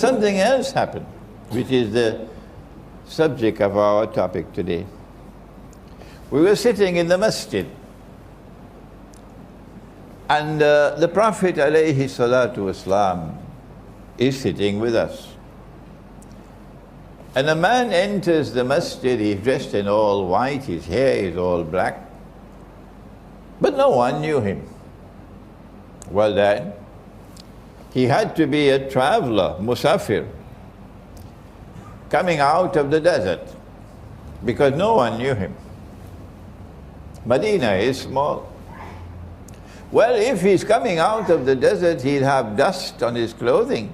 Something else happened, which is the subject of our topic today. We were sitting in the masjid, and the Prophet alayhi salatu wasalam is sitting with us. And a man enters the masjid, he's dressed in all white, his hair is all black, but no one knew him. Well then, he had to be a traveler, musafir, coming out of the desert, because no one knew him. Medina is small. Well, if he's coming out of the desert, he'll have dust on his clothing,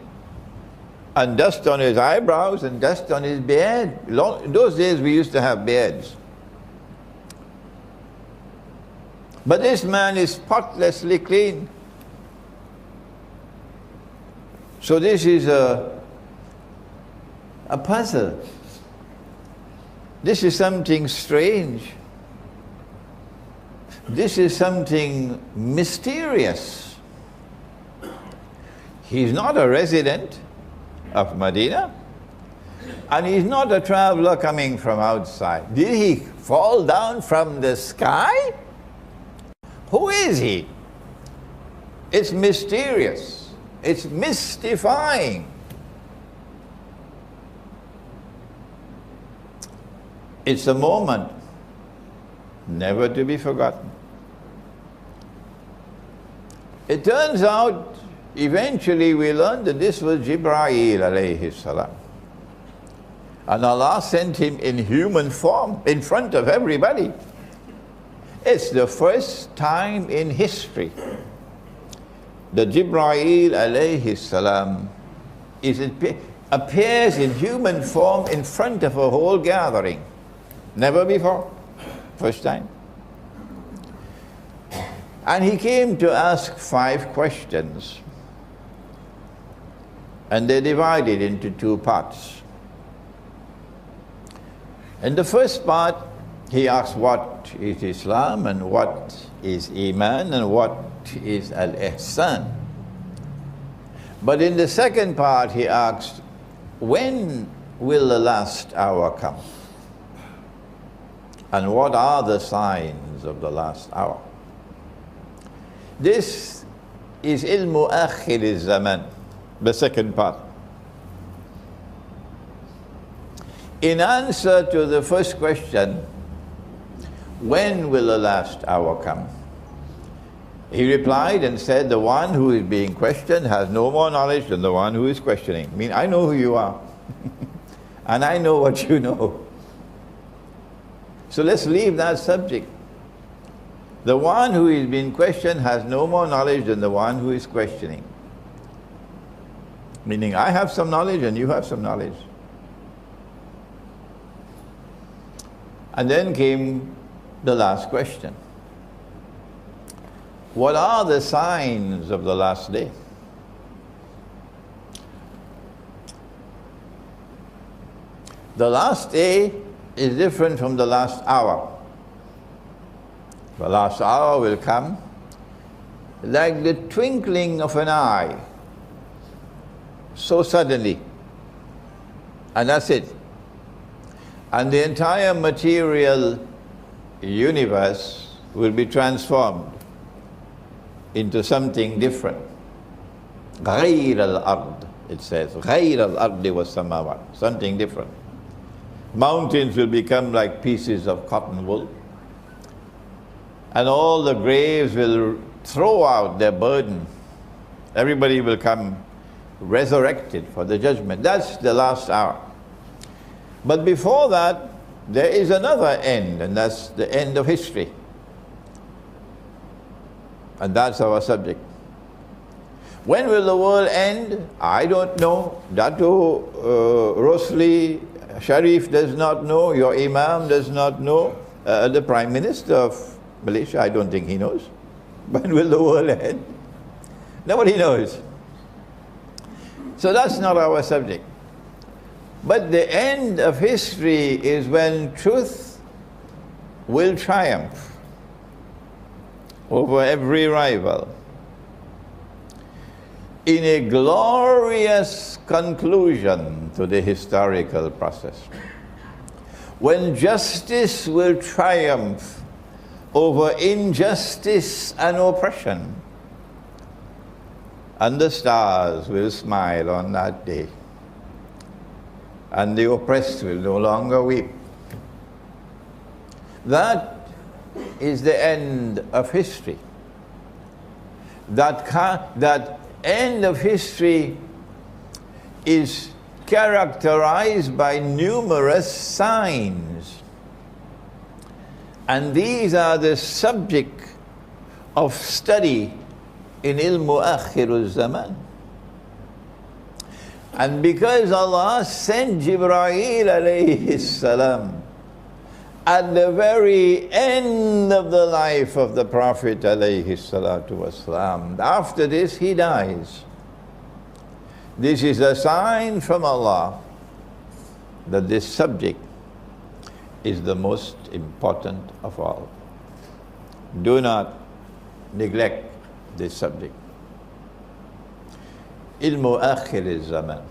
and dust on his eyebrows, and dust on his beard. In those days we used to have beards. But this man is spotlessly clean. So this is a puzzle. This is something strange. This is something mysterious. He's not a resident of Medina, and he's not a traveler coming from outside. Did he fall down from the sky? Who is he? It's mysterious. It's mystifying. It's a moment never to be forgotten. It turns out, eventually we learned that this was Jibreel alayhi salam. And Allah sent him in human form in front of everybody. It's the first time in history that Jibreel alayhi salam appears in human form in front of a whole gathering. Never before. First time. And he came to ask 5 questions. And they're divided into 2 parts. In the first part, he asked what is Islam and what is Iman and what is Al-Ihsan. But in the second part, he asked, when will the last hour come? And what are the signs of the last hour? This is Ilmu Akhir Zaman, the second part. In answer to the first question, when will the last hour come? He replied and said, the one who is being questioned has no more knowledge than the one who is questioning. I mean, I know who you are, and I know what you know. So let's leave that subject. The one who is being questioned has no more knowledge than the one who is questioning. Meaning, I have some knowledge and you have some knowledge. And then came the last question. What are the signs of the last day? The last day is different from the last hour. The last hour will come like the twinkling of an eye, so suddenly, and that's it. And the entire material universe will be transformed into something different. غَيْرَ الْأَرْضِ, it says. غَيْرَ الْأَرْضِ وَالسَّمَاوَاتِ, something different. Mountains will become like pieces of cotton wool. And all the graves will throw out their burden. Everybody will come resurrected for the judgment. That's the last hour. But before that, there is another end, and that's the end of history. And that's our subject. When will the world end? I don't know. Dato Rosli Sharif does not know. Your Imam does not know. The Prime Minister of Malaysia, I don't think he knows. When will the world end? Nobody knows. So that's not our subject. But the end of history is when truth will triumph over every rival. in a glorious conclusion to the historical process, when justice will triumph over injustice and oppression, and the stars will smile on that day, and the oppressed will no longer weep. That is the end of history. That end of history is characterized by numerous signs. And these are the subject of study in Ilmu Akhir Zaman. And because Allah sent Jibreel alayhi salam at the very end of the life of the Prophet alayhi salatu wasalam, after this he dies. This is a sign from Allah that this subject is the most important of all. Do not neglect this subject. Ilmu Akhir Zaman.